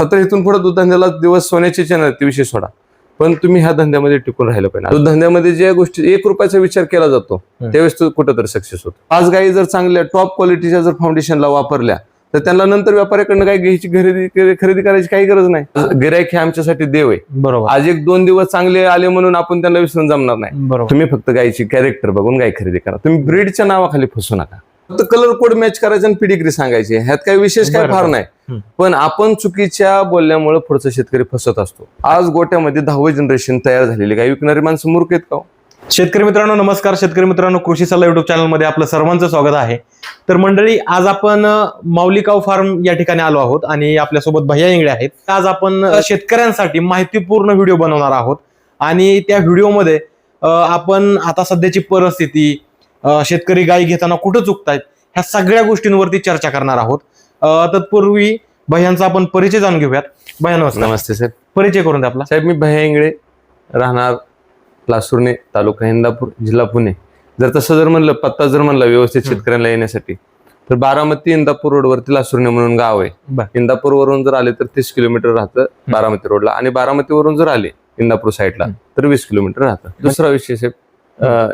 आता तर इथून पुढे दूध धंद्याला दिवस सोन्याचे चॅनल ते विषय सोडा, पण तुम्ही ह्या धंद्यामध्ये टिकून राहिलं पाहिजे. दूध धंद्यामध्ये ज्या गोष्टी 1 रुपयाचा विचार केला जातो त्यावेळेस तो कुठेतरी सक्सेस होतो. आज गाई जर चांगल्या टॉप क्वालिटीच्या जर फाउंडेशनला वापरल्या तर त्यांना नंतर व्यापाऱ्याकडनं काही घ्यायची खरेदी करायची काही गरज नाही. गिराईक हे आमच्यासाठी देव आहे. बरोबर. आज 1-2 दिवस चांगले आले म्हणून आपण त्यांना विसरून जमणार नाही. तुम्ही फक्त गायची कॅरेक्टर बघून गाय खरेदी करा. तुम्ही ब्रीडच्या नावाखाली फसू नका. फक्त कलर कोड मॅच करायचं आणि पिडिग्री सांगायची, ह्यात काही विशेष काही फार नाही. पण आपण चुकीच्या बोलण्यामुळे पुढचा शेतकरी फसत असतो. आज गोट्यामध्ये 10वी जनरेशन तयार झालेली गाय विकणारी माणसं मूर्ख आहेत का? शेतकरी मित्रांनो नमस्कार. शेतकरी मित्रांनो, कृषी सल्ला युट्यूब चॅनलमध्ये आपलं सर्वांचं स्वागत आहे. तर मंडळी, आज आपण माऊली काऊ फार्म या ठिकाणी आलो आहोत आणि आपल्यासोबत भैया इंगळे आहेत. आज आपण शेतकऱ्यांसाठी माहितीपूर्ण व्हिडिओ बनवणार आहोत आणि त्या व्हिडिओमध्ये आपण आता सध्याची परिस्थिती, शेतकरी गाय घेताना कुठं चुकतायत, ह्या सगळ्या गोष्टींवरती चर्चा करणार आहोत. तत्पूर्वी भैयांचा आपण परिचय जाणून घेऊयात. भैया नमस्कार. नमस्ते साहेब. परिचय करून द्या आपला. साहेब, मी भैया इंगळे, राहणार लासुर्णे, तालुका इंदापूर, जिल्हा पुणे. जर तसं जर म्हणलं, पत्ता जर म्हणला व्यवस्थित शेतकऱ्यांना येण्यासाठी, तर बारामती इंदापूर रोडवरती लासुर्णे म्हणून गाव आहे. इंदापूर वरून जर आले तर 30 किलोमीटर राहतं बारामती रोडला, आणि बारामतीवरून जर आले इंदापूर साईडला तर 20 किलोमीटर राहतं. दुसरा विषय साहेब,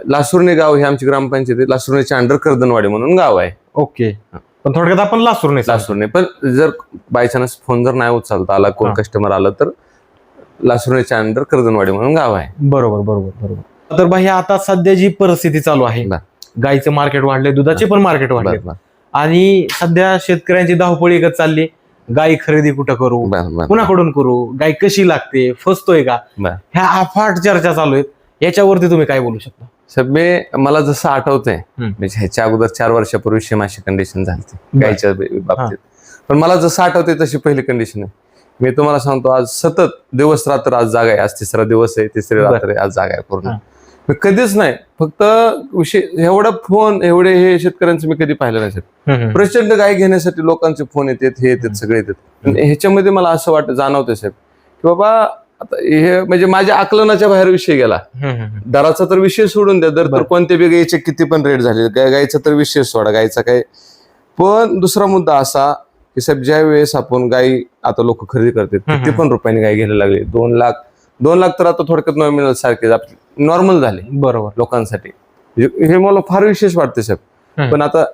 लासुर्णे गाव हे आमची ग्रामपंचायत आहे. लासुर्णेच्या अंडर कर्दनवाडी म्हणून गाव आहे. ओके. पण थोडक्यात आपण लासुर्णे. पण जर बाय चान्स फोन जर नाही उचलता आला, कोण कस्टमर आलं, तर लासुर्णेच्या अंडर कर्दनवाडी म्हणून गाव आहे. बरोबर. तर भैया, आता सध्या जी परिस्थिती चालू आहे, गाईचं मार्केट वाढले, दुधाचे पण मार्केट वाढले, आणि सध्या शेतकऱ्यांची धावपळ एकच चालली, गाई खरेदी कुठं करू, कुणाकडून करू, गाय कशी लागते, फसतोय का, ह्या अफाट चर्चा चालू आहेत. याच्यावरती तुम्ही काय बोलू शकता? साहेब, मला जसं आठवतंय, म्हणजे ह्याच्या अगोदर 4 वर्षापूर्वी शेमाशी कंडिशन झाली गायच्या बाबतीत, पण मला जसं आठवतंय तशी पहिली कंडिशन आहे. मी तुम्हाला सांगतो, आज सतत दिवस रात्र आज जागा आहे. आज 3रा दिवस आहे, 3री रात्र आहे, आज जागा आहे पूर्ण. मी कधीच नाही, फक्त विषय एवढा फोन, एवढे हे शेतकऱ्यांचं मी कधी पाहिलं नाही. प्रचंड गाय घेण्यासाठी लोकांचे फोन येतात, हे येतात, सगळे येतात. ह्याच्यामध्ये मला असं जाणवतंय साहेब की बाबा, आता हे म्हणजे माझ्या आकलनाच्या बाहेर विषय गेला. दराचा तर विषय सोडून द्या, दर तर कोणत्या बी गायचे किती पण रेट झाले, गायचा तर विषय सोडा, गायचा काय. पण दुसरा मुद्दा असा की साहेब, ज्या वेळेस आपण गाई आता लोक खरेदी करतात, किती पण रुपयाने गाय घ्यायला लागले. 2 लाख तर आता थोडक्यात नॉमिनल सारखे नॉर्मल झाले. बरोबर. लोकांसाठी हे मला फार विशेष वाटते साहेब. पण आता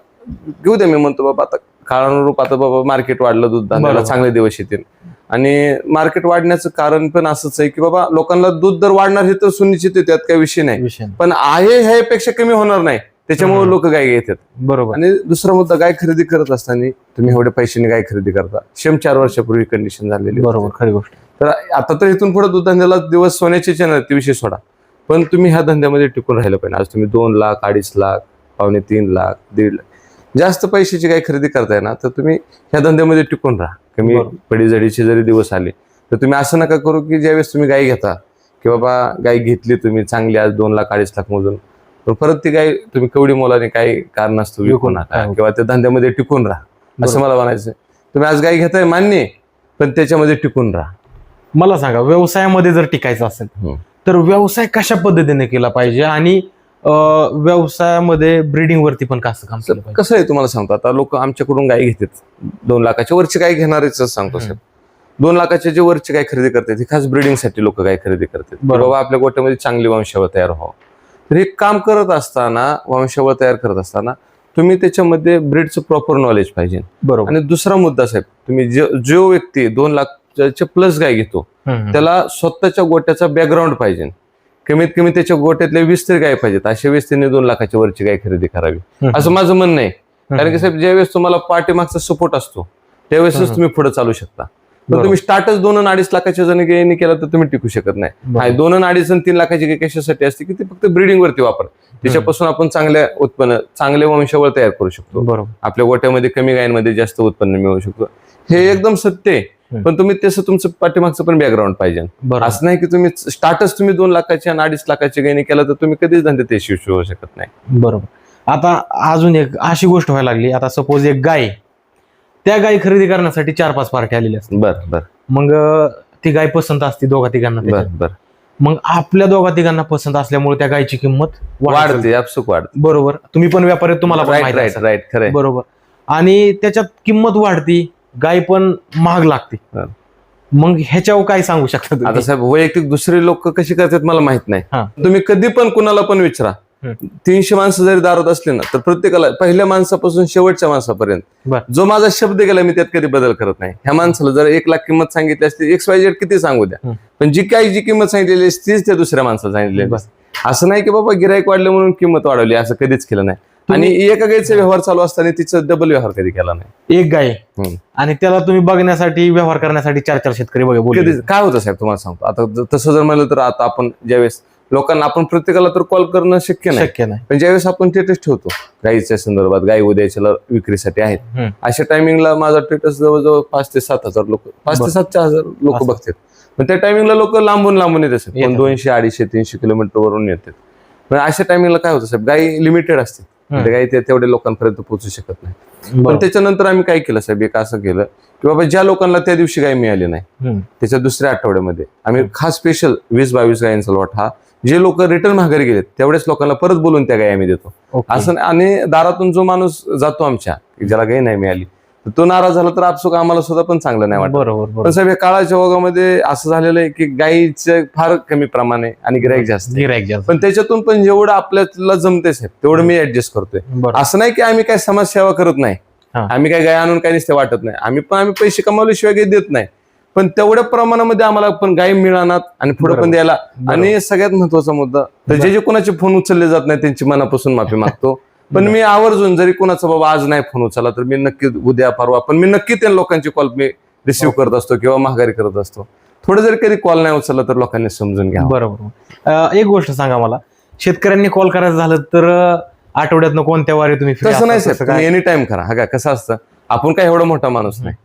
घेऊ द्या, मी म्हणतो बाबा, आता काळानुरूप आता बाबा मार्केट वाढलं, दूध धंद्याला चांगले दिवस येतील. आणि मार्केट वाढण्याचं कारण पण असंच आहे की बाबा, लोकांना दूध दर वाढणार हे तर सुनिश्चित आहे, त्यात काही विषय नाही. पण आहे ह्यापेक्षा कमी होणार नाही, त्याच्यामुळे लोक गाय घेतात. बरोबर. आणि दुसरा मुद्दा, गाय खरेदी करत असताना तुम्ही एवढ्या पैशाने गाय खरेदी करता. 4 वर्षापूर्वी कंडिशन झालेली. बरोबर, खरी गोष्ट. तर आता तर इथून पुढे दूध धंद्याला दिवस सोन्याचे चॅनल ते विषय सोडा, पण तुम्ही ह्या धंद्यामध्ये टिकून राहिलं पाहिजे. आज तुम्ही 2 लाख, 2.5 लाख, 2.25 लाख, 1.5 लाख जास्त पैशाची गाय खरेदी करताय ना, तर तुम्ही ह्या धंद्यामध्ये टिकून राहा. कमी पडीजडीचे जरी दिवस आले तर तुम्ही असं नका करू की ज्यावेळेस तुम्ही गाय घेता की बाबा, गाय घेतली तुम्ही चांगली आज 2 लाख, 2.5 लाख मोजून, पण परत ती गाय तुम्ही कवडी मोलाने काही कारणास्तव विकू नका किंवा त्या धंद्यामध्ये टिकून राहा, असं मला म्हणायचं. तुम्ही आज गाय घेताय मान्य, पण त्याच्यामध्ये टिकून राहा. मला सांगा, व्यवसायामध्ये जर टिकायचं असेल तर व्यवसाय कशा पद्धतीने केला पाहिजे, आणि व्यवसायामध्ये ब्रीडिंग वरती पण कसं काम केलं पाहिजे? कसं आहे तुम्हाला सांगतो, आता लोक आमच्याकडून गाय घेतात, 2 लाखाच्या वरची गाय घेणारेच सांगतो साहेब. 2 लाखाच्या जे वरची गाय खरेदी करतात ती खास ब्रीडिंगसाठी लोक गाय खरेदी करतात. बाबा, आपल्या गोट्यामध्ये चांगली वंशावळ तयार व्हावं. तर हे काम करत असताना, वंशावळ तयार करत असताना तुम्ही त्याच्यामध्ये ब्रीडचं प्रॉपर नॉलेज पाहिजे. बरोबर. आणि दुसरा मुद्दा साहेब, तुम्ही जो व्यक्ती 2 लाखच्या प्लस गाय घेतो त्याला स्वतःच्या गोट्याचा बॅकग्राऊंड पाहिजे. कमीत कमी त्याच्या गोट्यातल्या 20 तरी गाय पाहिजेत. अशा वेळेस त्यांनी 2 लाखाच्या वरची गाय खरेदी करावी, असं माझं म्हणणं आहे. कारण की साहेब, ज्यावेळेस तुम्हाला पाठीमागचा सपोर्ट असतो त्यावेळेसच तुम्ही पुढे चालू शकता. पण तुम्ही स्टार्टच 2 आणि 2.5 लाखाच्या जण गायीने केला तर तुम्ही टिकू शकत नाही. 2 आणि 2.5 आणि 3 लाखाची गाय कशासाठी असते की ती फक्त ब्रीडिंग वरती वापर, त्याच्यापासून आपण चांगले वंशावळ तयार करू शकतो. बरोबर. आपल्या गोट्यामध्ये कमी गायींमध्ये जास्त उत्पन्न मिळवू शकतो, हे एकदम सत्य आहे. पण तुम्ही तसं तुमचं पाठीमागचं पण बॅकग्राऊंड पाहिजे. असं नाही की तुम्ही स्टार्टच तुम्ही 2 लाखाची आणि 2.5 लाखाची गायीने केला तर तुम्ही कधीच धंद्यात यशस्वी होऊ शकत नाही. बरोबर. आता अजून एक अशी गोष्ट व्हायला लागली, आता सपोज एक गाय, त्या गाय खरेदी करण्यासाठी 4-5 पार्ट्या आलेल्या असतात. बरं. मग ती गाय पसंत असते 2-3 बरं. मग आपल्या 2-3 पसंत असल्यामुळे त्या गायची किंमत वाढते, आपसुक वाढते. बरोबर. तुम्ही पण व्यापारी, तुम्हाला पण माहिती आहे. राईट, खरं. बरोबर. आणि त्याच्यात किंमत वाढती, गाय पण महाग लागते. मग ह्याच्यावर काय सांगू शकता तुम्ही? आता साहेब वैयक्तिक दुसरे लोक कशी करतात मला माहित हा. नाही. तुम्ही कधी पण कुणाला पण विचारा, 300 माणसं जरी दारात असली ना तर प्रत्येकाला पहिल्या माणसापासून शेवटच्या माणसापर्यंत बर. जो माझा शब्द गेला मी त्यात कधी बदल करत नाही. ह्या माणसाला जर 1 लाख किंमत सांगितली असते, XYZ किती सांगू द्या, पण जी किंमत सांगितलेली असते तीच त्या दुसऱ्या माणसाला सांगितलेली असते. असं नाही की बाबा गिराईक वाढलं म्हणून किंमत वाढवली, असं कधीच केलं नाही. आणि एका गाईचा व्यवहार चालू असताना तिचा डबल व्यवहार कधी केला नाही. एक गाय आणि त्याला तुम्ही बघण्यासाठी व्यवहार करण्यासाठी 4 शेतकरी बोलले. कधी काय होतं साहेब तुम्हाला सांगतो. आता तसं जर म्हणलं तर आता आपण ज्यावेळेस लोकांना आपण प्रत्येकाला तर कॉल करणं शक्य नाही, पण ज्यावेळेस आपण स्टेटस ठेवतो गाईच्या संदर्भात, गाई उद्याच्या विक्रीसाठी आहेत, अशा टायमिंगला माझा स्टेटस जवळजवळ 5 ते 7 हजार लोक, 5 ते 7 हजार लोक बघतात. पण त्या टायमिंगला लोक लांबून येत असतात, कोण 200, 250, 300 किलोमीटर वरून येतात. पण अशा टायमिंगला काय होतं साहेब, गाई लिमिटेड असते, गाई तेवढ्या लोकांपर्यंत पोहोचू शकत नाही. पण त्याच्यानंतर आम्ही काय केलं साहेब, एक असं केलं की बाबा ज्या लोकांना त्या दिवशी गाय मिळाली नाही, त्याच्या दुसऱ्या आठवड्यामध्ये आम्ही खास स्पेशल 20-22 गायींचा लॉट हा जे लोक रिटर्न माघारी गेलेत तेवढ्याच लोकांना परत बोलून त्या गायी आम्ही देतो. असं आणि दारातून जो माणूस जातो आमच्या, ज्याला गाय नाही मिळाली, तो नाराज झाला तर आपसुक आम्हाला सुद्धा पण चांगलं नाही वाटत. बरोबर. पण साहेब या काळाच्या ओघामध्ये असं झालेलं आहे की गायीचं फार कमी प्रमाण आहे आणि गिराईक जास्त. पण त्याच्यातून पण जेवढं आपल्याला जमते साहेब तेवढं मी ऍडजस्ट करतोय. असं नाही की आम्ही काय समाजसेवा करत नाही, आम्ही काय गाय आणून काही नसते वाटत नाही, आम्ही पैसे कमावल्याशिवाय काही देत नाही, पण तेवढ्या प्रमाणामध्ये आम्हाला पण गाय मिळणार आणि पुढे पण द्यायला. आणि सगळ्यात महत्वाचा मुद्दा, तर जे कोणाचे फोन उचलले जात नाही त्यांची मनापासून माफी मागतो. पण मी आवर्जून जरी कोणाचा बाबा आज नाही फोन उचलला तर मी नक्की उद्या परवा पण मी नक्की त्या लोकांची कॉल मी रिसिव्ह करत असतो किंवा माघारी करत असतो. थोडं जरी कधी कॉल नाही उचलला तर लोकांनी समजून घ्या. बरोबर. एक गोष्ट सांगा मला, शेतकऱ्यांनी कॉल करायचं झालं तर आठवड्यातनं कोणत्या वारी तुम्ही free तसं नाही असता? साहेब, तुम्ही एनी टाइम करा. हा काय कसं असतं, आपण काय एवढा मोठा माणूस नाही,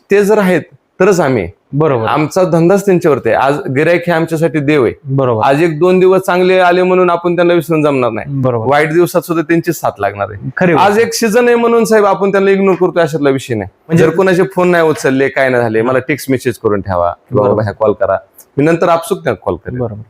ते जर आहेत तरच आम्ही. बरोबर. आमचा धंदाच त्यांच्यावरती आहे. आज गिराईक हे आमच्यासाठी देव आहे. बरोबर. आज 1-2 दिवस चांगले आले म्हणून आपण त्यांना विसरून जमणार नाही. बरोबर. वाईट दिवसात सुद्धा त्यांची साथ लागणार आहे. खरी आज एक सीझन आहे म्हणून साहेब आपण त्यांना इग्नोर करतो अशातला विषय नाही. जर कोणाचे फोन नाही उचलले, काय नाही झाले, मला टेक्स्ट मेसेज करून ठेवा किंवा बाबा ह्या कॉल करा, मी नंतर आपसुक त्या कॉल करेन. बरोबर.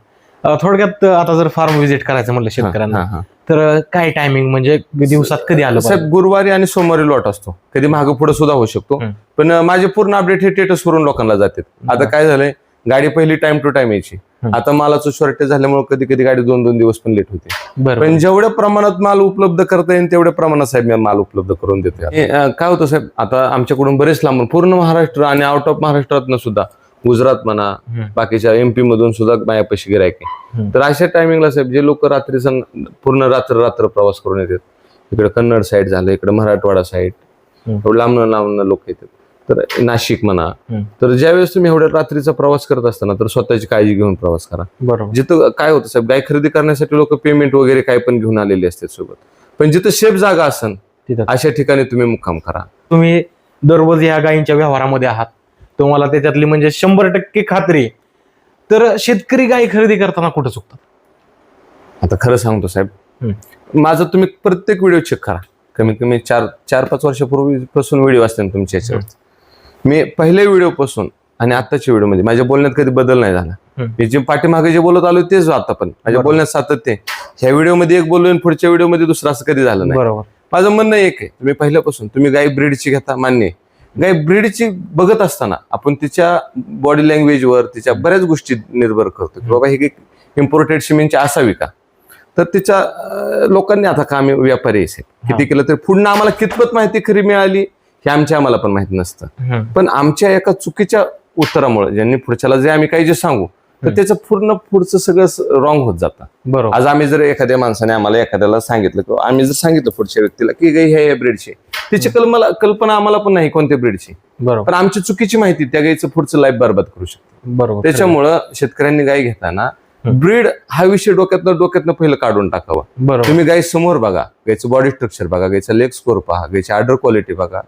थोडक्यात आता जर फार्म व्हिजिट करायचं म्हटलं शेतकऱ्यांना तर काय टायमिंग, म्हणजे दिवसात कधी आलं साहेब? गुरुवारी आणि सोमवारी लॉट असतो, कधी मागे पुढे सुद्धा होऊ शकतो, पण माझे पूर्ण अपडेट हे स्टेटस वरून लोकांना जातात. आता काय झालंय, गाडी पहिली टाइम टू टाइम यायची, आता मालाचं शॉर्टेज झाल्यामुळे कधी कधी गाडी 2-2 दिवस पण लेट होते. पण जेवढ्या प्रमाणात माल उपलब्ध करता येईल तेवढ्या प्रमाणात साहेब मी माल उपलब्ध करून देतो. काय होतं साहेब, आता आमच्याकडून बरेच लांबून पूर्ण महाराष्ट्र आणि आउट ऑफ महाराष्ट्रातनं सुद्धा, गुजरात म्हणा, बाकीच्या MP मधून सुद्धा माझ्यापाशी गिराईक आहे. तर अशा टायमिंगला साहेब जे लोक रात्री पूर्ण रात्र प्रवास करून येतात, इकडे कन्नड साईड झालं, इकडे मराठवाडा साईड, लांब लोक येतात, तर नाशिक म्हणा, तर ज्यावेळेस तुम्ही एवढ्या रात्रीचा प्रवास करत असताना तर स्वतःची काळजी घेऊन प्रवास करा. बरोबर. जिथं काय होतं साहेब, गाय खरेदी करण्यासाठी लोक पेमेंट वगैरे काय पण घेऊन आलेले असतात सोबत, पण जिथं सेफ जागा असन अशा ठिकाणी तुम्ही मुक्काम करा. तुम्ही दररोज या गायींच्या व्यवहारामध्ये आहात, तुम्हाला त्याच्यातली म्हणजे 100% खात्री, तर शेतकरी गाय खरेदी करताना कुठं चुकतात? आता खरं सांगतो साहेब, माझं तुम्ही प्रत्येक व्हिडिओ चेक करा, कमीत कमी 4-5 वर्षापूर्वीपासून व्हिडिओ असतात तुमच्या याच्यावर. मी पहिल्या व्हिडिओ पासून आणि आताच्या व्हिडिओ मध्ये माझ्या बोलण्यात कधी बदल नाही झाला. मी जे पाठीमागे जे बोलत आलो तेच आता पण माझ्या बोलण्यात सातत्य. ह्या व्हिडिओमध्ये एक बोललो आणि पुढच्या व्हिडिओमध्ये दुसरं, असं कधी झालं नाही. बरोबर. माझं म्हणणं एक आहे, तुम्ही पहिल्यापासून तुम्ही गाय ब्रीडची घेता, मान्य आहे. गाय ब्रीडची बघत असताना आपण तिच्या बॉडी लँग्वेजवर, तिच्या बऱ्याच गोष्टी निर्भर करतो की बाबा ही इम्पोर्टेड सिमेंटची असावी का, तर तिच्या लोकांनी आता का आम्ही व्यापारी आहे किती केलं तरी पुढनं आम्हाला कितपत माहिती खरी मिळाली हे आम्हाला पण माहित नसतं. पण आमच्या एका चुकीच्या उत्तरामुळे ज्यांनी पुढच्याला जे आम्ही काही जे सांगू तर त्याचं पुढचं सगळं रॉंग होत जातं. बरोबर. आज आम्ही जर एखाद्या माणसाने आम्हाला एखाद्याला सांगितलं किंवा आम्ही जर सांगितलं पुढच्या व्यक्तीला की गाई ह्या ब्रीडची, त्याची कल्पना आम्हाला पण नाही कोणत्या ब्रीडची, पण आमची चुकीची माहिती त्या गाईचं पुढचं लाईफ बरबाद करू शकते. बरोबर. त्याच्यामुळं शेतकऱ्यांनी गाय घेताना ब्रीड हा विषय डोक्यातनं पहिलं काढून टाकावा. तुम्ही गाय समोर बघा, गायचं बॉडी स्ट्रक्चर बघा, गायचा लेग स्कोर पहा, गायची आर्डर क्वालिटी बघा,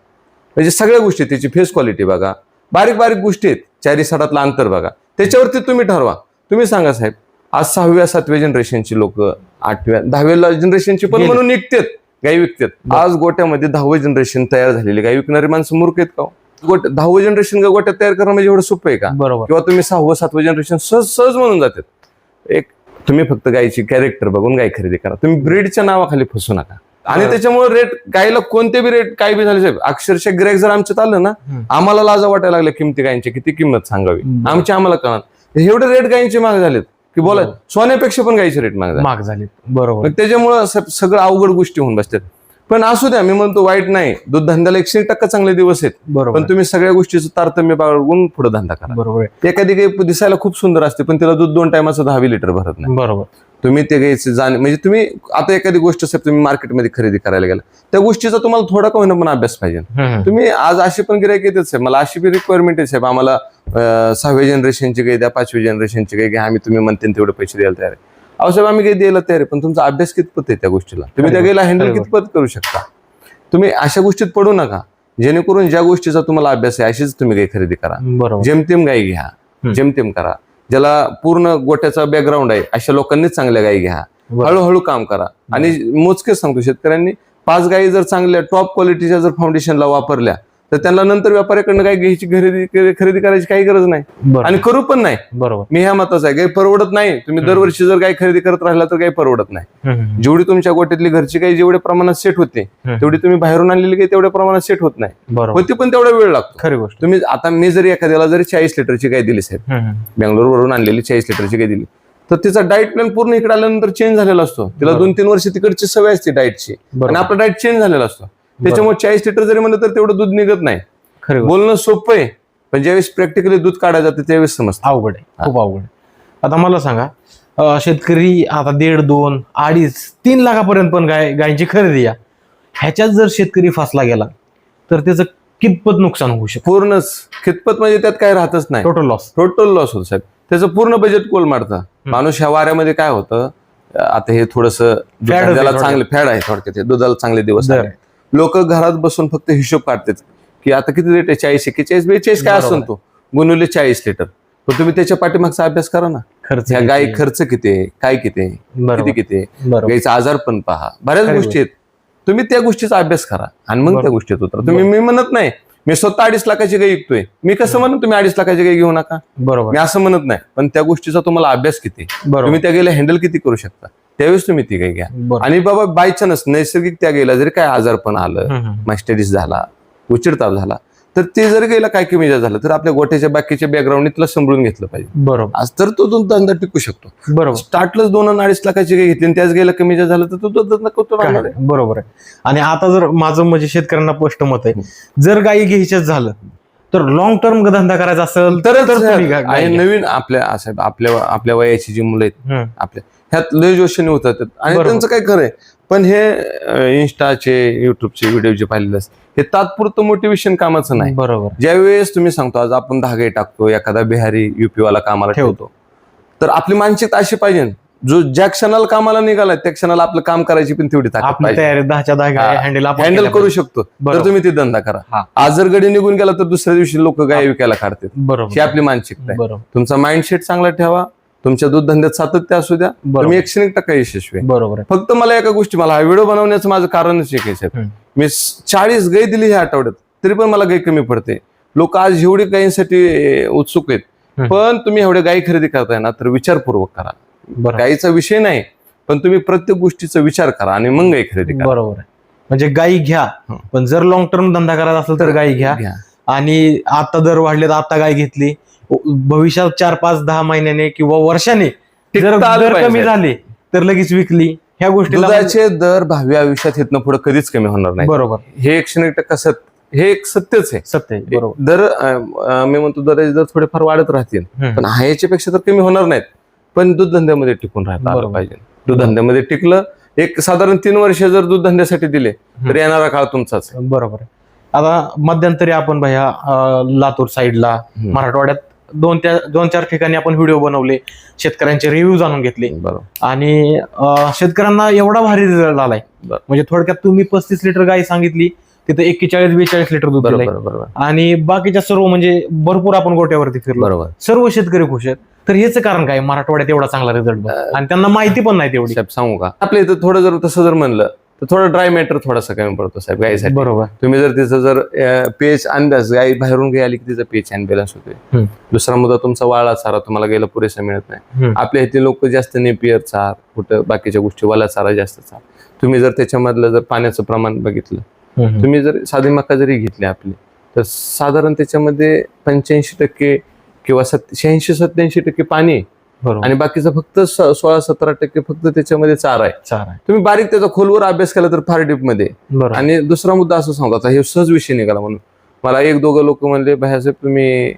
म्हणजे सगळ्या गोष्टी, त्याची फेस क्वालिटी बघा, बारीक गोष्टी आहेत, 4-7 अंतर बघा, त्याच्यावरती तुम्ही ठरवा. तुम्ही सांगा साहेब, आज 6व्या-7व्या जनरेशनची लोक, 8व्या-10व्या जनरेशनची पण म्हणून निघतात गाई विकतात. आज गोट्यामध्ये 10वं जनरेशन तयार झालेली गाई विकणारी माणसं मूर्ख आहेत का? 10वं जनरेशन गोट्यात तयार करणं म्हणजे एवढं सोपं आहे का? किंवा तुम्ही 6वं-7वं जनरेशन सहज म्हणून जातात. एक तुम्ही फक्त गायची कॅरेक्टर बघून गाय खरेदी करा, तुम्ही ब्रीडच्या नावाखाली फसू नका. आणि त्याच्यामुळे रेट गायला कोणते बी रेट काय बी झाले साहेब, अक्षरशः गिरायक जर आमच्यात आलं ना, आम्हाला लाजा वाटायला लागल्या किमती गायींची, किती किंमत सांगावी आमची आम्हाला कळणार. एवढे रेट गायींचे महाग झालेत की बोला, सोन्यापेक्षा पण गायीचे रेट महाग झाले. बरोबर. त्याच्यामुळं सगळं अवघड गोष्टी होऊन बसतात. पण असू द्या, मी म्हणतो वाईट नाही, दूध धंद्याला 100% चांगले दिवस आहेत. बरोबर. पण तुम्ही सगळ्या गोष्टीचं तारतम्य बाळगून पुढे धंदा करा. बरोबर. एखादी गाय दिसायला खूप सुंदर असते पण तिला दूध 2 टायमाचं 10 लिटर भरत नाही. बरोबर. तुम्ही ते घ्यायचे म्हणजे तुम्ही आता एखादी गोष्ट साहेब तुम्ही मार्केटमध्ये खरेदी करायला गेला, त्या गोष्टीचा तुम्हाला थोडा का होईना पण अभ्यास पाहिजे. तुम्ही आज अशी पण गिरायक येतेच साहेब, मला अशी बी रिक्वायरमेंट आहे साहेब, आम्हाला 6व्या जनरेशनची गाय द्या, 5व्या जनरेशनची गाय घ्या, आम्ही तुम्ही म्हणते तेवढे पैसे द्यायला तयार आहे. अहो साहेब आम्ही काही द्यायला तयार आहे, पण तुमचा अभ्यास कितपत आहे त्या गोष्टीला, तुम्ही त्या गायला हँडल कितपत करू शकता. तुम्ही अशा गोष्टीत पडू नका, जेणेकरून ज्या गोष्टीचा तुम्हाला अभ्यास आहे अशीच तुम्ही गाय खरेदी करा. जेमतेम गाय घ्या, जेमतेम करा. ज्याला पूर्ण गोट्याचा बॅकग्राऊंड आहे अशा लोकांनीच चांगल्या गायी घ्या, हळूहळू काम करा. आणि मोजकेच सांगतो, शेतकऱ्यांनी 5 गायी जर चांगल्या टॉप क्वालिटीच्या जर फाउंडेशनला वापरल्या तर त्यांना नंतर व्यापाऱ्याकडनं गाय घ्यायची खरेदी करायची काही गरज नाही आणि करू पण नाही. बरोबर. मी ह्या मताचा आहे, गाय परवडत नाही. तुम्ही दरवर्षी जर गाय खरेदी करत राहिला तर गाय परवडत नाही. जेवढी तुमच्या गोट्यातली घरची गाय जेवढ्या प्रमाणात सेट होते तेवढी तुम्ही बाहेरून आणलेली गाय तेवढ्या प्रमाणात सेट होत नाही. होती पण तेवढा वेळ लागतो. खरी गोष्ट. तुम्ही आता मी जरी एखाद्याला जरी 40 लिटरची गाय दिली साहेब, बेंगलोरवरून आणलेली 40 लिटरची गाय दिली, तर तिचा डाएट प्लॅन पूर्ण इकडे आल्यानंतर चेंज झालेला असतो. तिला 2-3 वर्ष तिकडची सवय असते डाएटची आणि आपला डाएट चेंज झालेला असतो. त्याच्यामुळे 40 लिटर जरी म्हणलं तर तेवढं दूध निघत नाही. बोलणं सोपं आहे, पण ज्यावेळेस प्रॅक्टिकली दूध काढायचं जातं त्यावेळेस समजतं. अवघड आहे, खूप अवघड आहे. आता मला सांगा, शेतकरी आता 1.5, 2, 2.5, 3 लाखापर्यंत पण गायींची खरेदी या, ह्याच्यात जर शेतकरी फसला गेला तर त्याचं कितपत नुकसान होऊ शकतं? पूर्णच कितपत म्हणजे त्यात काय राहतच नाही. टोटल लॉस होतं साहेब. त्याचं पूर्ण बजेट कोल मारतं माणूस. ह्या वाऱ्यामध्ये काय होतं, आता हे थोडस चांगले फॅड आहे थोडक्यात, दुधाला चांगले दिवस आहे. लोक घरात बसून फक्त हिशोब काढतात की आता किती रेट आहे, 40, 41, 42 काय असेल तो, गुणवले 40 लिटर. पण तुम्ही त्याच्या पाठीमागचा अभ्यास करा ना. ह्या गाय खर्च किती आहे, काय किती आहे, किती आहे, गायचा आजार पण पहा, बऱ्याच गोष्टी आहेत. तुम्ही त्या गोष्टीचा अभ्यास करा आणि मग त्या गोष्टीत उतरा. तुम्ही, मी म्हणत नाही मी स्वतः 2.5 लाखाची गाय विकतोय, मी कसं म्हणत तुम्ही 2.5 लाखाची गाय घेऊ नका, बरोबर, मी असं म्हणत नाही. पण त्या गोष्टीचा तुम्हाला अभ्यास किती, तुम्ही त्या गायला हँडल किती करू शकता, त्यावेळेस तुम्ही ती गाय घ्या. आणि बाबा बाय चान्स नैसर्गिक त्या गायला जरी काय आजार पण आलं, मास्टॅटिस झाला, उचिरताप झाला, तर ते जर गेला काय कमी झालं तर आपल्या गोठ्याच्या बाकीच्या बॅकग्राऊंड तिला सांभाळून घेतलं पाहिजे. बरोबर. आज तर तो धंदा टिकू शकतो. बरोबर. स्टार्टलाच 2-2.5 लाखाची गाय घेतली आणि त्याच गायला कमी झालं तर तो धंदा. बरोबर आहे. आणि आता जर माझं म्हणजे शेतकऱ्यांना स्पष्ट मत आहे, जर गायी घ्यायच्याच झालं तर लॉंग टर्म धंदा करायचा असेल तर नवीन आपल्या वयाची जी मुलं आहेत आपल्या ह्यात लय जोशीने होतात आणि त्यांचं काय खरंय. पण हे इंस्टाचे युट्यूबचे व्हिडिओ जे पाहिलेले असतात हे तात्पुरतं मोटिवेशन कामाचं नाही. बरोबर. ज्यावेळेस तुम्ही सांगतो आज आपण 10 गाय टाकतो, एखादा बिहारी युपी वाला कामाला ठेवतो, तर आपली मानसिकता अशी पाहिजे, जो ज्या क्षणाला कामाला निघाला त्या क्षणाला आपलं काम करायची पण तेवढी हँडल करू शकतो, तर तुम्ही ते धंदा करा. आज जर गडी निघून गेला तर दुसऱ्या दिवशी लोक गाय विकायला काढतात. ही आपली मानसिकता आहे. तुमचा माइंडसेट चांगला ठेवा, तुमच्या दूध धंद्यात सातत्य असू द्या, तुम्ही 101% यशस्वी. बरोबर. फक्त मला एका गोष्टी, मला हा व्हिडिओ बनवण्याचं माझं कारणच एक आहे, मी 40 गाय दिली ह्या आठवड्यात तरी पण मला गाय कमी पडते. लोक आज एवढी गायींसाठी उत्सुक आहेत, पण तुम्ही एवढ्या गायी खरेदी करताय ना तर विचारपूर्वक करा. गायीचा विषय नाही, पण तुम्ही प्रत्येक गोष्टीचा विचार करा आणि मग गाय खरेदी करा. बरोबर आहे. म्हणजे गायी घ्या, पण जर लॉंग टर्म धंदा करायचा असेल तर गायी घ्या. आणि आता दर वाढले तर आता गाय घेतली, भविष्यात 4-5-10 महिन्याने किंवा वर्षाने जर दर कमी झाले तर लगेच विकली. ह्या गोष्टीला दुधाचे दर भावी आयुष्यात इथनं पुढे कधीच कमी होणार नाही. बरोबर. हे 101% सत्य, हे एक सत्यच आहे. सत्य. बरोबर. दर मी म्हणतो दराचे दर थोडेफार वाढत राहतील, पण ह्याच्यापेक्षा तर कमी होणार नाहीत. पण दूध धंद्यामध्ये टिकून राहायला आलं पाहिजे. दूध धंद्यामध्ये टिकलं, एक साधारण 3 वर्ष जर दूध धंद्यासाठी दिले तर येणारा काळ तुमचाच. बरोबर. आता मध्यंतरी आपण भैया लातूर साईडला, मराठवाड्यात 2-4 ठिकाणी आपण व्हिडिओ बनवले, शेतकऱ्यांचे रिव्ह्यू जाणून घेतले. आणि शेतकऱ्यांना एवढा भारी रिझल्ट आलाय. म्हणजे थोडक्यात तुम्ही 35 लिटर गाय सांगितली, तिथे 41-42 लिटर दूध दिलंय. आणि बाकीच्या सर्व म्हणजे भरपूर आपण गोट्यावरती फिरलो, सर्व शेतकरी खुश आहेत. तर हेच कारण काय मराठवाड्यात एवढा चांगला रिझल्ट, आणि त्यांना माहिती पण नाही तेवढी. सांगू का, आपल्या इथं थोडं जर तसं जर म्हणलं तर थोडं ड्राय मॅटर थोडासा कमी पडतो साहेब गायीसाठी. बरोबर. तुम्ही जर तिचं जर पीएच अंदाज, गाय बाहेरून गाय आली की तिचा पीएच अनबॅलन्स होतोय. दुसरा मुद्दा तुमचा वाळा चारा तुम्हाला गायला पुरेसा मिळत नाही. आपल्या इथे लोक जास्त नेपियर चार, कुठं बाकीच्या गोष्टी वाला चारा जास्त चार, तुम्ही जर त्याच्यामधलं जर पाण्याचं प्रमाण बघितलं, तुम्ही जर साधी मका जरी घेतली आपली, तर साधारण त्याच्यामध्ये 85% किंवा 86-87% पाणी आहे. बरोबर. आणि बाकीचं फक्त 16-17% फक्त त्याच्यामध्ये चारा आहे. तुम्ही बारीक त्याचा खोलवर अभ्यास केला तर फार डीप मध्ये. बरोबर. आणि दुसरा मुद्दा असं सांगतो, आता हे सहज विषय निघाला म्हणून मला एक दोघं लोक म्हणले, भैयासाहेब तुम्ही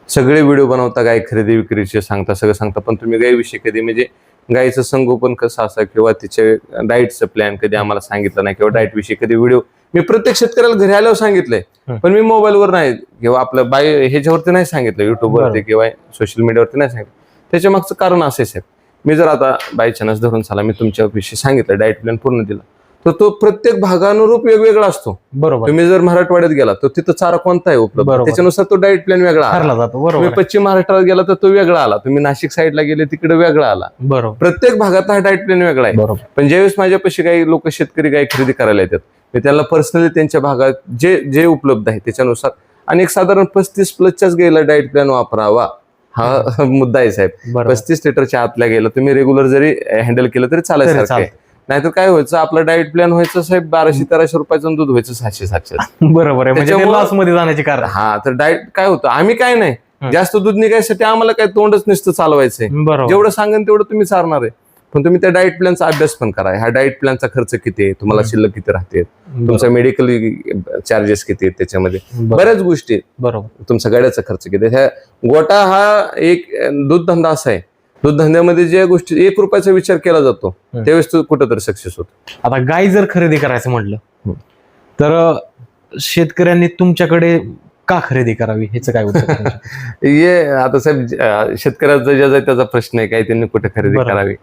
सगळे व्हिडिओ बनवता, गाय खरेदी विक्रीचे सांगता, सगळं सांगता, पण तुम्ही गायविषयी कधी म्हणजे गायचं संगोपन कसं असं किंवा तिचे डाएटचं प्लॅन कधी आम्हाला सांगितलं नाही, किंवा डाएट विषयी कधी व्हिडिओ मी प्रत्येक शेतकऱ्याला घरी आल्यावर सांगितलंय, पण मी मोबाईलवर नाही किंवा आपलं ह्याच्यावरती नाही सांगितलं, युट्यूबवरती किंवा सोशल मीडियावरती नाही सांगितलं. त्याच्या मागचं कारण असेच आहे, मी जर आता बाय चान्स धरून चला मी तुमच्याविषयी सांगितलं, डाएट प्लॅन पूर्ण दिला, तर तो प्रत्येक भागानुरूप वेगवेगळा असतो. बरोबर. तुम्ही जर मराठवाड्यात गेला तर तिथं चारा कोणता आहे उपलब्ध, त्याच्यानुसार तो डाएट प्लॅन वेगळा आला. तुम्ही पश्चिम महाराष्ट्रात गेला तर तो वेगळा आला, तुम्ही नाशिक साईडला गेले तिकडे वेगळा आला. बरोबर. प्रत्येक भागात हा डाएट प्लॅन वेगळा आहे. पण ज्यावेळेस माझ्यापाशी काही लोक शेतकरी गाय खरेदी करायला येतात, मी त्यांना पर्सनली त्यांच्या भागात जे जे उपलब्ध आहे त्याच्यानुसार, आणि एक साधारण 35+ गायला डाएट प्लॅन वापरावा हा मुद्दा आहे साहेब. 35 लिटरच्या आतल्या गेला तुम्ही रेग्युलर जरी हँडल केलं तरी चालायचं. नाहीतर काय व्हायचं, आपलं डाएट प्लॅन व्हायचं साहेब 1200-1300 रुपयाचं दूध व्हायचं 700-700. बरोबर आहे. म्हणजे लॉस मध्ये जाण्याचे कारण. हा, तर डाएट काय होतं, आम्ही काय नाही जास्त दूध निघायसाठी आम्हाला काय तोंडच नुसतं चालवायचंय, जेवढं सांगेन तेवढं तुम्ही चालणार आहे. पण तुम्ही त्या डाएट प्लॅनचा अभ्यास पण करा. ह्या डाएट प्लॅनचा खर्च किती आहे, तुम्हाला शिल्लक किती राहते, तुमचा मेडिकल चार्जेस किती आहेत, त्याच्यामध्ये बऱ्याच गोष्टी आहेत. बरोबर. तुमचा गाड्याचा खर्च किती आहे. गोटा हा एक दूध धंदा असा आहे, दूध धंद्यामध्ये ज्या गोष्टी 1 रुपयाचा विचार केला जातो त्यावेळेस तो कुठंतरी सक्सेस होतो. आता गाय जर खरेदी करायचं म्हटलं तर शेतकऱ्यांनी तुमच्याकडे का खरेदी करावी, ह्याचं काय उत्तर? ये आता साहेब शेतकऱ्याचा ज्याचा त्याचा प्रश्न आहे, काय त्यांनी कुठे खरेदी करावी.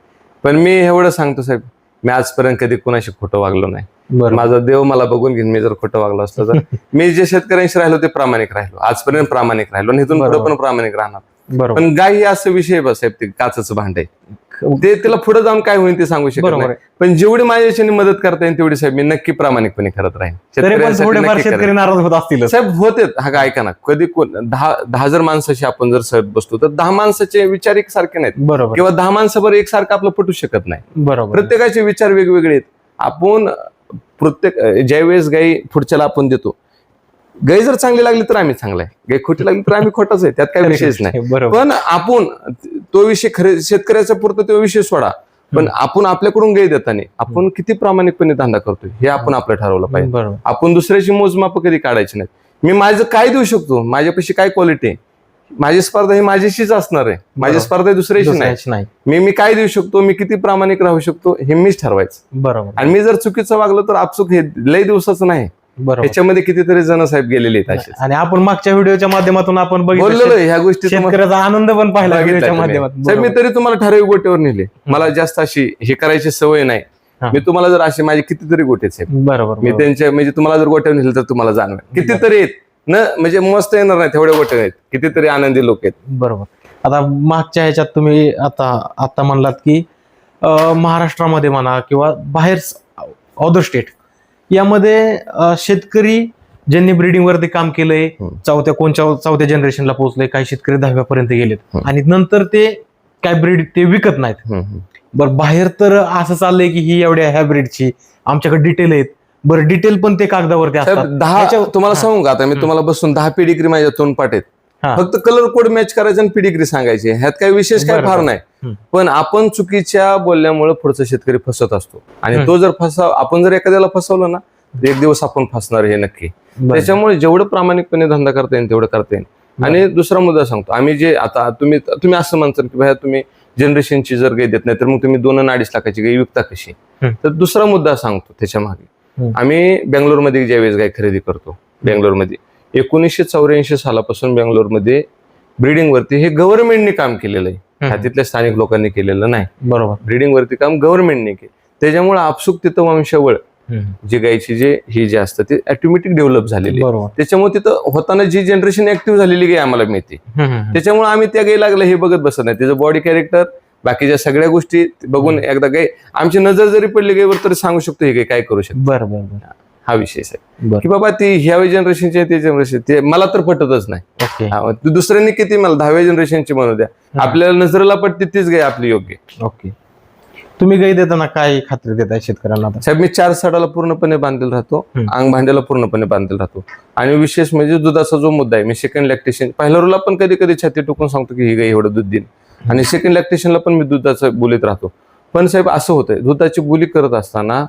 पण मी एवढं सांगतो साहेब, मी आजपर्यंत कधी कोणाशी खोटं वागलो नाही. माझा देव मला बघून घेईन, मी जर खोटं वागलो असलं तर. मी जे शेतकऱ्यांशी राहिलो ते प्रामाणिक राहिलो, आजपर्यंत प्रामाणिक राहिलो, आणि इथून पुढे पण प्रामाणिक राहणार. पण गाय ही असं विषय बस साहेब, ते काचचं भांड आहे, ते तिला पुढे जाऊन काय होईल ते सांगू शकत नाही. पण जेवढी माझ्याशी मदत करता येईल तेवढी साहेब मी नक्की प्रामाणिकपणे करत राहीन. शेतकरी नाराज होत असतील साहेब, होते. हा काय ऐका ना, कधी 10 जर माणसाशी आपण जर सहज बसतो तर 10 माणसाचे विचार एक सारखे नाहीत, किंवा 10 माणसाबरोबर एकसारखं आपलं पटू शकत नाही. बरोबर. प्रत्येकाचे विचार वेगवेगळे आहेत. आपण प्रत्येक ज्यावेळेस गाई पुढच्याला आपण देतो, गाय जर चांगली लागली तर आम्ही चांगला आहे, गाय खोटी लागली तर आम्ही खोटाच आहे, त्यात काही विषयच नाही. पण आपण तो विषय शेतकऱ्याचा पुरतो तो विषय सोडा, पण आपण आपल्याकडून गाय देताना आपण किती प्रामाणिकपणे धंदा करतोय हे आपण आपलं ठरवलं पाहिजे. आपण दुसऱ्याची मोजमाप कधी काढायची नाही. मी माझं काय देऊ शकतो, माझ्यापाशी काय क्वालिटी आहे, माझी स्पर्धा ही माझ्याशीच असणार आहे, माझी स्पर्धा दुसऱ्याशी नाही. मी काय देऊ शकतो, मी किती प्रामाणिक राहू शकतो हे मीच ठरवायचं. बरोबर. आणि मी जर चुकीचं वागलो तर आपचूक हे लय दिवसाचं नाही. याच्यामध्ये कितीतरी जण साहेब गेलेले आहेत. आणि आपण मागच्या व्हिडिओच्या माध्यमातून आपण बोललेलो ह्या गोष्टी, शेतकऱ्याचा आनंद पण पाहिला व्हिडिओच्या माध्यमातून. साहेब मी तरी तुम्हाला ठराविक गोट्यावर नेले, मला जास्त अशी हे करायची सवय नाही. मी तुम्हाला जर असे माझे कितीतरी गोटे साहेब, बरोबर, मी त्यांच्या म्हणजे तुम्हाला जर गोट्यावर नेले तर तुम्हाला जाणवेल कितीतरी आहेत न, म्हणजे मस्त येणार नाही तेवढे गोटे आहेत, कितीतरी आनंदी लोक आहेत. बरोबर. आता मागच्या ह्याच्यात तुम्ही आता म्हणलात की महाराष्ट्रामध्ये म्हणा किंवा बाहेर अदर स्टेट यामध्ये शेतकरी ज्यांनी ब्रीडिंग वरती काम केलंय, चौथ्या जनरेशनला पोहोचले, काही शेतकरी 10व्यापर्यंत गेलेत आणि नंतर ते काय ब्रीड ते विकत नाहीत. बरं, बाहेर तर असं चाललंय की ही एवढ्या ह्या ब्रीडची आमच्याकडे डिटेल आहेत. बरं, डिटेल पण ते कागदावरती असतात. 10 तुम्हाला सांगू का, आता मी तुम्हाला बसून 10 पेडिग्री माझ्या तोंडपाठ आहेत, फक्त कलर कोड मॅच करायचं आणि पेडिग्री सांगायची, ह्यात काही विशेष काय फार नाही. पण आपण चुकीच्या बोलल्यामुळे पुढचा शेतकरी फसत असतो, आणि तो जर आपण जर एखाद्याला फसवलं ना एक दिवस आपण फसणार हे नक्की. त्याच्यामुळे जेवढं प्रामाणिकपणे धंदा करता येईल तेवढं करता येईल. आणि दुसरा मुद्दा सांगतो, आम्ही जे आता तुम्ही असं म्हणता की भाई तुम्ही जनरेशनची जर गाय देत नाही तर मग तुम्ही 2-2.5 लाखाची गाय विकता कशी. तर दुसरा मुद्दा सांगतो त्याच्या मागे, आम्ही बेंगलोरमध्ये ज्यावेळेस गाय खरेदी करतो, बेंगलोरमध्ये 1984 सालापासून बेंगलोरमध्ये ब्रीडिंग वरती हे गव्हर्नमेंटने काम केलेलं आहे, तिथल्या स्थानिक लोकांनी केलेलं नाही. बरोबर. ब्रीडिंग वरती काम गव्हर्नमेंटने केलं, त्याच्यामुळे आपसुक तिथं वंशावळ जी गायची जे असतं ते ऑटोमॅटिक डेव्हलप झालेली. त्याच्यामुळे तिथं होताना जी जनरेशन ऍक्टिव्ह झालेली गाय आम्हाला मिळते, त्याच्यामुळे आम्ही त्या गाय लागलं हे बघत बसत नाही, त्याचं बॉडी कॅरेक्टर बाकीच्या सगळ्या गोष्टी बघून एकदा गाय आमची नजर जरी पडली गायवर तरी सांगू शकतो हे गाय काय करू शकतो. बरोबर. हा विषय आहे की बाबा ती ह्या जनरेशनची ते जनरेशन ते मला तर पटतच नाही. दुसऱ्यांनी किती मला 10व्या जनरेशनची म्हणू द्या, आपल्याला नजरेला पडते तीच गाय आपली योग्य. ओके. तुम्ही गाई देताना काय खात्री देताय शेतकऱ्यांना आता? साहेब मी 4 सडाला पूर्णपणे बांधलेला राहतो, अंग भांड्याला पूर्णपणे बांधलेला राहतो. आणि विशेष म्हणजे दुधाचा जो मुद्दा आहे, मी सेकंड लॅक्टेशन पहिल्या रोला पण कधी कधी छाती टोकून सांगतो की ही गाई एवढं दूध देईन, आणि सेकंड लॅक्टेशनला पण मी दुधाचं बोलीत राहतो. पण साहेब असं होतंय, दुधाची बोली करत असताना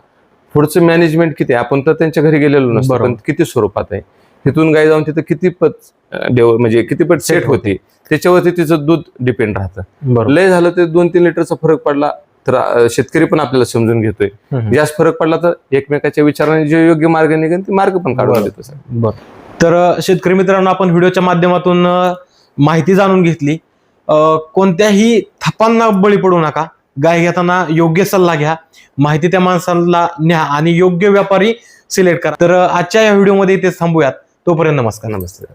पुढचं मॅनेजमेंट किती आहे, आपण तर त्यांच्या घरी गेलेलो नसतो, पण किती स्वरूपात आहे, तिथून गाय जाऊन तिथं किती पट म्हणजे किती पट सेट होते त्याच्यावरती तिचं दूध डिपेंड राहतं. लय झालं ते 2-3 लिटरचा फरक पडला तर शेतकरी पण आपल्याला समजून घेतोय. जास्त फरक पडला तर एकमेकाच्या विचाराने जे योग्य मार्ग निघेल ते मार्ग पण काढून देतो सर. बरं. तर शेतकरी मित्रांनो, आपण व्हिडिओच्या माध्यमातून माहिती जाणून घेतली. कोणत्याही थपांना बळी पडू नका. गाय घेताना योग्य सल्ला घ्या, माहिती त्या माणसाला न्या आणि योग्य व्यापारी सिलेक्ट करा. तर आजच्या या व्हिडिओमध्ये इथेच थांबूयात. तोपर्यंत नमस्कार. नमस्ते.